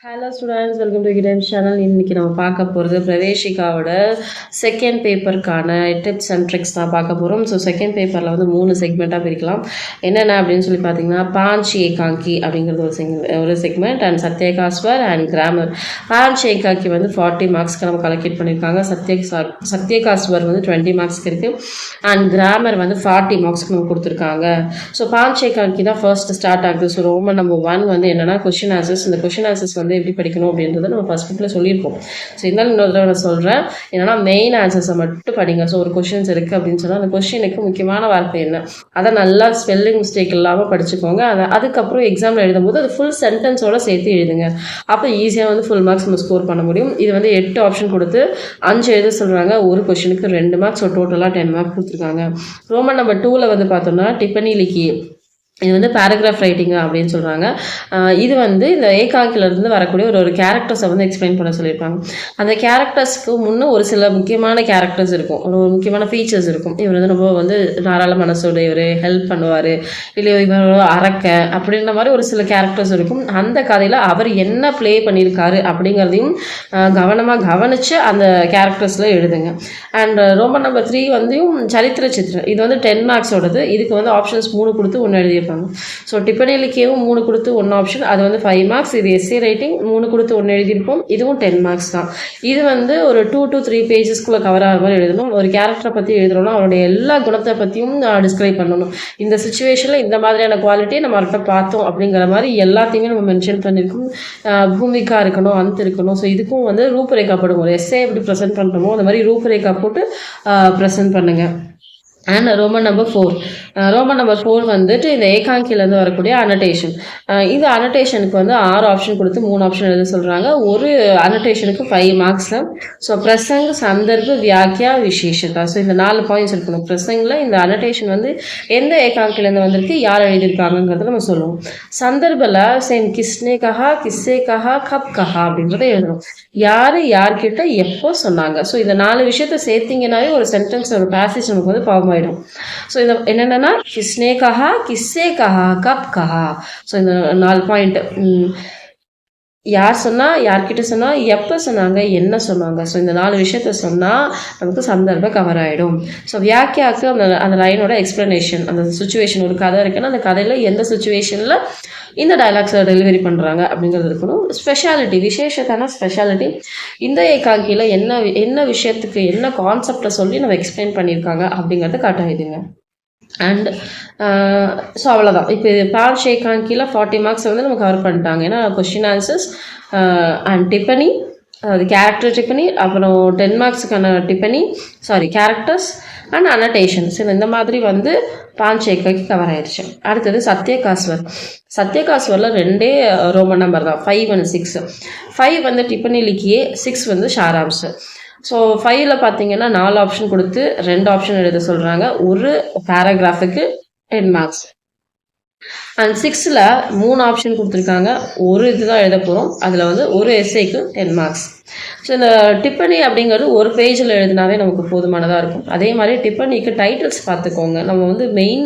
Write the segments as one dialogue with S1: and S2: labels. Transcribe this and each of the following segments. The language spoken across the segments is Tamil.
S1: ஹலோ ஸ்டூடெண்ட்ஸ், வெல்கம் டு கிடம் சேனல். இன்றைக்கி நம்ம பார்க்க போகிறது பிரவேஷிகாவோட செகண்ட் பேப்பருக்கான டிப்ஸ் அண்ட் ட்ரிக்ஸ் தான் பார்க்க போகிறோம். ஸோ செகண்ட் பேப்பரில் வந்து 3 செக்மெண்ட்டாக பிரிக்கலாம். என்னென்ன அப்படின்னு சொல்லி பார்த்தீங்கன்னா, பாஞ்சி ஏகாங்கி அப்படிங்கிறது ஒரு செக்மெண்ட், அண்ட் சத்யகாஸ்வர் அண்ட் கிராமர். பாஞ்சி ஏகாங்கி வந்து 40 மார்க்ஸ்க்கு நம்ம கலெக்ட் பண்ணியிருக்காங்க. சத்யகாஸ்வர் வந்து 20 மார்க்ஸ்க்கு இருக்குது, அண்ட் கிராமர் வந்து 40 மார்க்ஸ்க்கு நம்ம கொடுத்துருக்காங்க. ஸோ பாஞ்சி ஏகாங்கி தான் ஃபர்ஸ்ட் ஸ்டார்ட் ஆகுது. ஸோ ரோமன் நம்பர் 1 வந்து என்னென்னா கொஷின் ஆன்சர்ஸ். இந்த கொஷின் ஆன்சர்ஸ் வந்து எப்படி படிக்கணும் அப்படின்றத நம்ம ஃபர்ஸ்ட் புக்கில் சொல்லியிருக்கோம். ஸோ இருந்தாலும் இன்னொரு தடவை நான் சொல்கிறேன். என்னன்னா மெயின் ஆன்சர்ஸை மட்டும் படிங்க. ஸோ ஒரு கொஷின்ஸ் இருக்குது அப்படின்னு சொன்னால் அந்த கொஷினுக்கு முக்கியமான வார்த்தை என்ன, அதை நல்லா ஸ்பெல்லிங் மிஸ்டேக் இல்லாமல் படிச்சுக்கோங்க. அதுக்கப்புறம் எக்ஸாமில் எழுதும்போது அது ஃபுல் சென்டென்ஸோட சேர்த்து எழுதுங்க. அப்போ ஈஸியாக வந்து ஃபுல் மார்க்ஸ் நம்ம ஸ்கோர் பண்ண முடியும். இது வந்து 8 ஆப்ஷன் கொடுத்து 5 எழுத சொல்கிறாங்க. ஒரு கொஷினுக்கு 2 மார்க்ஸ். ஸோ டோட்டலாக 10 மார்க் கொடுத்துருக்காங்க. ரோமன் நம்பர் 2ல் வந்து பார்த்தோம்னா டிப்பனி லிக்கி. இது வந்து பேராகிராஃப் ரைட்டிங் அப்படின்னு சொல்கிறாங்க. இது வந்து இந்த ஏகாங்கிலிருந்து வரக்கூடிய ஒரு கேரக்டர்ஸை வந்து எக்ஸ்பிளைன் பண்ண சொல்லியிருப்பாங்க. அந்த கேரக்டர்ஸ்க்கு முன்னே ஒரு சில முக்கியமான கேரக்டர்ஸ் இருக்கும், ஒரு முக்கியமான ஃபீச்சர்ஸ் இருக்கும். இவர் வந்து ரொம்ப வந்து தாராள மனசோடையவர், ஹெல்ப் பண்ணுவார், இல்லை இவர் அரக்க அப்படின்ற மாதிரி ஒரு சில கேரக்டர்ஸ் இருக்கும். அந்த கதையில் அவர் என்ன ப்ளே பண்ணியிருக்காரு அப்படிங்கிறதையும் கவனமாக கவனித்து அந்த கேரக்டர்ஸில் எழுதுங்க. அண்ட் ரோமன் நம்பர் 3 வந்து சரித்திர சித்திரம். இது வந்து 10 மார்க்ஸோடது. இதுக்கு வந்து ஆப்ஷன்ஸ் 3 கொடுத்து 1 எழுதியிருப்பாங்க. ஸோ டிப்பனி லிக்கியும் 3 கொடுத்து 1 ஆப்ஷன், அது வந்து 5 மார்க்ஸ். இது எஸ்ஏ ரைட்டிங் 3 கொடுத்து 1 எழுதியிருப்போம். இதுவும் 10 மார்க்ஸ் தான். இது வந்து ஒரு 2 to 3 பேஜஸ்க்குள்ளே கவர் ஆகிற மாதிரி எழுதணும். ஒரு கேரக்டரை பற்றி எழுதணும்னா அவருடைய எல்லா குணத்தை பற்றியும் டிஸ்கிரைப் பண்ணணும். இந்த சுச்சுவேஷனில் இந்த மாதிரியான குவாலிட்டியை நம்ம அவர்கிட்ட பார்த்தோம் அப்படிங்கிற மாதிரி எல்லாத்தையுமே நம்ம மென்ஷன் பண்ணியிருக்கோம். பூமிக்கா இருக்கணும், அந்த இருக்கணும். ஸோ இதுக்கும் வந்து ரூபரேகா போடும். ஒரு எஸ்ஏ எப்படி ப்ரெசென்ட் பண்ணுறோமோ அந்த மாதிரி ரூபரேகா போட்டு ப்ரெசென்ட் பண்ணுங்கள். அண்ட் ரோமன் நம்பர் 4 வந்துட்டு இந்த ஏகாங்கிலேருந்து வரக்கூடிய அனடேஷன். இது அனடேஷனுக்கு வந்து 6 ஆப்ஷன் கொடுத்து 3 ஆப்ஷன் எழுத சொல்கிறாங்க. ஒரு அனடேஷனுக்கு 5 மார்க்ஸ். ஸோ பிரசங், சந்தர்ப்ப, வியாக்கியா, விசேஷதா. ஸோ இந்த 4 பாயிண்ட்ஸ் இருக்கணும். பிரசங்கில் இந்த அனடேஷன் வந்து எந்த ஏகாங்கிலேருந்து வந்திருக்கு, யார் எழுதியிருக்காங்கிறத நம்ம சொல்லுவோம். சந்தர்ப்பில் சேம் கிஸ்னே கஹா, கிஸ்ஸே கஹா, கப் கஹா அப்படின்றத எழுதணும். யார்கிட்ட எப்போ சொன்னாங்க. ஸோ இந்த 4 விஷயத்த சேர்த்திங்கனாவே ஒரு சென்டென்ஸ், ஒரு பேசேஜ் நமக்கு வந்து ஃபார்ம் ஆயிடும். ஸோ இந்த என்னென்னா கிஸ்னே கஹா, கிஸ்ஸே கஹா, கப் கஹா. ஸோ இந்த 4 பாயிண்ட், யார் சொன்னால், யார்கிட்ட சொன்னால், எப்போ சொன்னாங்க, என்ன சொன்னாங்க. ஸோ இந்த 4 விஷயத்த சொன்னால் நமக்கு சந்தர்ப்பம் கவர் ஆகிடும். ஸோ வியாக்கியாவுக்கு அந்த லைனோட எக்ஸ்ப்ளனேஷன், அந்த சுச்சுவேஷன், ஒரு கதை இருக்குன்னா அந்த கதையில் எந்த சுச்சுவேஷனில் இந்த டைலாக்ஸை டெலிவரி பண்ணுறாங்க அப்படிங்கிறது இருக்கணும். ஸ்பெஷாலிட்டி, விசேஷத்தான ஸ்பெஷாலிட்டி, இந்த ஏகாங்கியில் என்ன விஷயத்துக்கு என்ன கான்செப்டை சொல்லி நம்ம எக்ஸ்பிளைன் பண்ணியிருக்காங்க அப்படிங்கிறத காட்டாயிடுங்க. அண்ட் ஸோ அவ்வளோதான். இப்போ பாஞ்சி ஏகாங்கியில் 40 மார்க்ஸ் வந்து நம்ம கவர் பண்ணிட்டாங்க. ஏன்னா கொஷின் ஆன்சர்ஸ் அண்ட் டிப்பனி, அது கேரக்டர் டிப்பனி, அப்புறம் 10 மார்க்ஸுக்கான டிப்பனி, கேரக்டர்ஸ் அண்ட் அனடேஷன்ஸ். இந்த மாதிரி வந்து பாஞ்சி ஏகாங்கி கவர் ஆயிடுச்சு. அடுத்தது சத்யகாஸ்வரில் 2 ரோமன் நம்பர் தான், 5 and 6. 5 வந்து டிப்பனி லிக்கியே, 6 வந்து ஷாராம்ஸ். ஸோ 5ல் பார்த்தீங்கன்னா 4 ஆப்ஷன் கொடுத்து 2 ஆப்ஷன் எழுத சொல்கிறாங்க. ஒரு பேராகிராஃபுக்கு 10 மார்க்ஸ். அண்ட் 6ல் 3 ஆப்ஷன் கொடுத்துருக்காங்க. ஒரு இதுதான் எழுத போகிறோம். அதில் வந்து ஒரு எஸ்ஏக்கு 10 மார்க்ஸ். ஸோ இந்த டிப்பனி அப்படிங்கிறது ஒரு பேஜில் எழுதினாவே நமக்கு போதுமானதாக இருக்கும். அதே மாதிரி டிப்பனிக்கு டைட்டில்ஸ் பார்த்துக்கோங்க. நம்ம வந்து மெயின்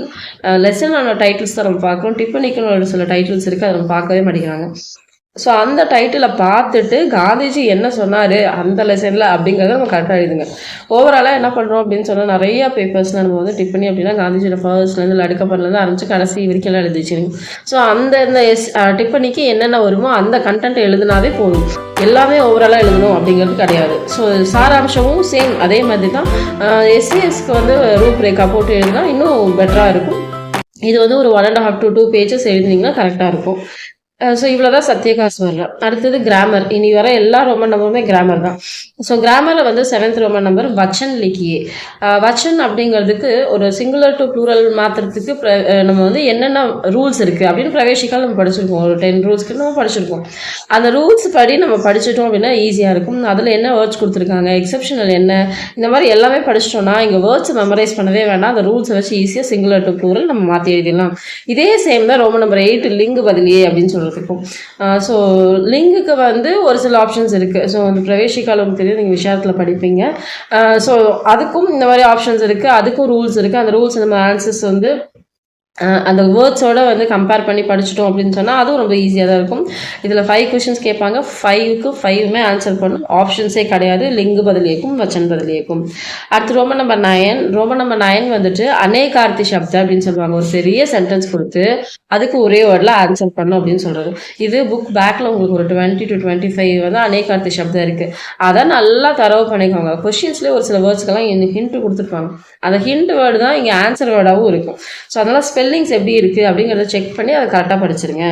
S1: லெசனான டைட்டில்ஸ் தான் நம்ம பார்க்குறோம். டிப்பனிக்குன்னு ஒரு சில டைட்டில்ஸ் இருக்குது, அதை நம்ம பார்க்கவே மாட்டேங்கிறாங்க. ஸோ அந்த டைட்டிலை பார்த்துட்டு காந்திஜி என்ன சொன்னார் அந்த லெசனில் அப்படிங்கிறத நம்ம கரெக்டாக எழுதுங்க. ஓவராலாக என்ன பண்ணுறோம் அப்படின்னு சொன்னால், நிறையா பேப்பர்ஸில் நம்ம வந்து டிப்பனி அப்படின்னா காந்திஜியோட ஃபர்ஸ்ட்லேருந்து லடுக்கப்படுலேருந்து ஆரம்பிச்சு கடைசி வரைக்கும் எழுதி வச்சுருங்க. ஸோ அந்த டிப்பனிக்கு என்னென்ன வருமோ அந்த கண்டென்ட் எழுதுனாவே போதும். எல்லாமே ஓவராலாக எழுதணும் அப்படிங்கிறது கிடையாது. ஸோ சாராம்சமும் சேம் அதே மாதிரி தான். எஸ்சிஎஸ்க்கு வந்து ரூப்ரேக்கா போட்டு எழுதினா இன்னும் பெட்டராக இருக்கும். இது வந்து ஒரு 1.5 to 2 பேஜஸ் எழுதினீங்கன்னா கரெக்டாக இருக்கும். ஸோ இவ்வளோ தான் சத்யகாஸ்வரில். அடுத்தது கிராமர். இனி வர எல்லா ரோமன் நம்பருமே கிராமர் தான். ஸோ கிராமரில் வந்து 7th ரோமன் நம்பர் வச்சன் லிக்கியே. வச்சன் அப்படிங்கிறதுக்கு ஒரு சிங்குலர் டு ப்ளூரல் மாற்றுறதுக்கு நம்ம வந்து என்னென்ன ரூல்ஸ் இருக்குது அப்படின்னு பிரவேசிக்கால் நம்ம படிச்சிருக்கோம். ஒரு 10 ரூல்ஸ்க்கு நம்ம படிச்சிருக்கோம். அந்த ரூல்ஸ் படி நம்ம படிச்சிட்டோம் அப்படின்னா ஈஸியாக இருக்கும். அதில் என்ன வேர்ட்ஸ் கொடுத்துருக்காங்க, எக்ஸப்ஷனல் என்ன, இந்த மாதிரி எல்லாமே படிச்சிட்டோம்னா இங்கே வேர்ட்ஸ் மெமரைஸ் பண்ணவே வேண்டாம். அந்த ரூல்ஸை வச்சு ஈஸியாக சிங்குலர் டு ப்ளூரல் நம்ம மாற்றி எழுதிடலாம். இதே சேம் தான் ரோமன் நம்பர் 8 லிங்கு பதிலியே அப்படின்னு சொல்கிறது இருக்கும். ஸோ லிங்குக்கு வந்து ஒரு சில ஆப்ஷன்ஸ் இருக்குது. ஸோ அந்த பிரவேசிக்காலம் தெரியும், நீங்கள் விஷயத்தில் படிப்பீங்க. ஸோ அதுக்கும் இந்த மாதிரி ஆப்ஷன்ஸ் இருக்குது, அதுக்கும் ரூல்ஸ் இருக்குது. அந்த ரூல்ஸ் நம்ம ஆன்சர்ஸ் வந்து அந்த வேர்ட்ஸோட வந்து கம்பேர் பண்ணி படிச்சிட்டோம் அப்படின்னு சொன்னால் அதுவும் ரொம்ப ஈஸியாக தான் இருக்கும். இதில் 5 கொஷின்ஸ் கேட்பாங்க. 5க்கு 5மே ஆன்சர் பண்ணணும். ஆப்ஷன்ஸே கிடையாது. லிங்கு பதிலேக்கும் வச்சன் பதிலேக்கும். அடுத்து ரோமன் நம்பர் 9. ரோமன் நம்பர் 9 வந்துட்டு அநேகார்த்தி சப்த அப்படின்னு சொல்லுவாங்க. ஒரு பெரிய சென்டென்ஸ் கொடுத்து அதுக்கு ஒரே வேர்டில் ஆன்சர் பண்ணும் அப்படின்னு சொல்கிறது. இது புக் பேக்கில் உங்களுக்கு ஒரு 20 to 25 வந்து அநேகார்த்தி சப்தம் இருக்குது. அதை நல்லா தரவு பண்ணிக்கோங்க. கொஷின்ஸ்லேயே ஒரு சில வேர்ட்ஸ்க்கெல்லாம் ஹிண்ட் கொடுத்துருப்பாங்க. அந்த ஹிண்ட் வேர்டு தான் இங்கே ஆன்சர் வேர்டாகவும் இருக்கும். ஸோ அதனால் ஸ்பெல்லிங்ஸ் எப்படி இருக்குது அப்படிங்கிறத செக் பண்ணி அதை கரெக்டாக படிச்சிருங்க.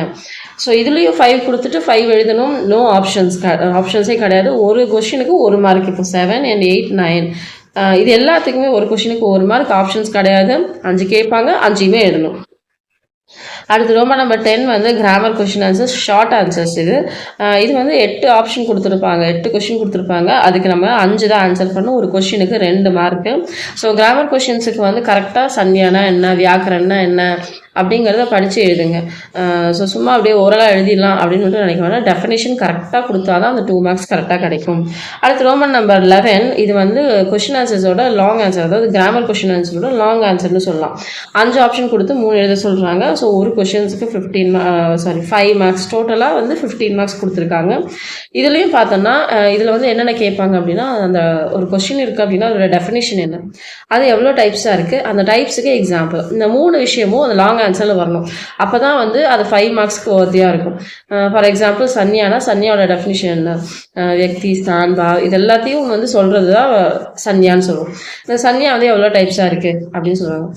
S1: ஸோ இதுலேயும் 5 கொடுத்துட்டு 5 எழுதணும். நோ ஆப்ஷன்ஸே கிடையாது. ஒரு கொஷினுக்கு 1 மார்க். இப்போ 7 and 8 9 இது எல்லாத்துக்குமே ஒரு கொஷினுக்கு 1 மார்க். ஆப்ஷன்ஸ் கிடையாது. 5 கேட்பாங்க, 5மே எழுதணும். அடுத்து ரோமன் நம்பர் 10 வந்து grammar question answers, short answers. இது வந்து 8 ஆப்ஷன் கொடுத்துருப்பாங்க, 8 கொஷின் கொடுத்துருப்பாங்க. அதுக்கு நம்ம 5 தான் ஆன்சர் பண்ணணும். ஒரு கொஷினுக்கு 2 மார்க்கு. ஸோ கிராமர் கொஷின்ஸுக்கு வந்து கரெக்டாக சன்யானா என்ன, வியாக்கரன்னா என்ன அப்படிங்கிறத படித்து எழுதுங்க. ஸோ சும்மா அப்படியே ஓரலாக எழுதிடலாம் அப்படின்னு மட்டும் நினைக்க வேணாம். டெஃபினேஷன் கரெக்டாக கொடுத்தா தான் அந்த 2 மார்க்ஸ் கரெக்டாக கிடைக்கும். அடுத்து ரோமன் நம்பர் 11. இது வந்து கொஷின் ஆன்சர்ஸோட லாங் ஆன்சர், அதாவது கிராமர் கொஷின் ஆன்சரோட லாங் ஆன்சர்னு சொல்லலாம். 5 ஆப்ஷன் கொடுத்து 3 எழுத சொல்கிறாங்க. ஸோ ஒரு கொஷின்ஸுக்கு 5 மார்க்ஸ். டோட்டலாக வந்து 15 மார்க்ஸ் கொடுத்துருக்காங்க. இதுலேயும் பார்த்தோன்னா இதில் வந்து என்னென்ன கேட்பாங்க அப்படின்னா, அந்த ஒரு கொஷின் இருக்குது அப்படின்னா அதோட டெஃபினேஷன் என்ன, அது எவ்வளோ டைப்ஸாக இருக்குது, அந்த டைப்ஸுக்கு எக்ஸாம்பிள், இந்த 3 விஷயமும் அந்த லாங் ஆன்சரில் வரணும். அப்போ தான் வந்து அது 5 மார்க்ஸ்க்கு ஒர்த்தியாக இருக்கும். ஃபார் எக்ஸாம்பிள் சன்யானா, சன்யாவோட டெஃபினிஷன் என்ன, வியக்தி, ஸ்தான், பாவ், இது எல்லாத்தையும் வந்து சொல்கிறது தான் சன்யான்னு சொல்லுவோம். இந்த சன்யா வந்து எவ்வளோ டைப்ஸாக இருக்குது அப்படின்னு சொல்லுவாங்க.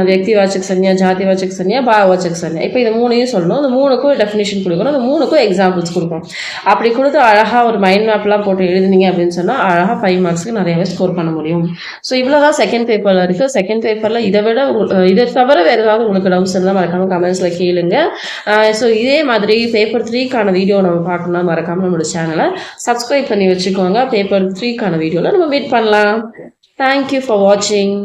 S1: வியக்தி வாச்சக் சன்யா, ஜாதி வாச்சக் சன்யா, பாவ வாச்சக் சன்யா. இப்போ இது 3ஐயும் சொல்லணும். இந்த 3க்கும் டெஃபினிஷன் கொடுக்கணும். இந்த 3க்கும் எக்ஸாம்பிள்ஸ் கொடுக்கணும். அப்படி கொடுத்து அழகாக ஒரு மைண்ட் மேப்லாம் போட்டு எழுதுனீங்க அப்படின்னு சொன்னால் அழகாக 5 மார்க்ஸ்க்கு நிறையவே ஸ்கோர் பண்ண முடியும். ஸோ இவ்வளோதான் செகண்ட் பேப்பரில் இருக்குது. செகண்ட் பேப்பரில் இதை தவிர வேறு ஏதாவது உங்களுக்கு டவுட்ஸ் இருந்தால் மறக்காமல் கமெண்ட்ஸில் கேளுங்க. ஸோ இதே மாதிரி பேப்பர் 3க்கான வீடியோ நம்ம பார்க்கணும்னா மறக்காமல் நம்மளோட சேனலை சப்ஸ்கிரைப் பண்ணி வச்சுக்கோங்க. பேப்பர் 3க்கான வீடியோவில் நம்ம மீட் பண்ணலாம். தேங்க்யூ ஃபார் வாட்சிங்.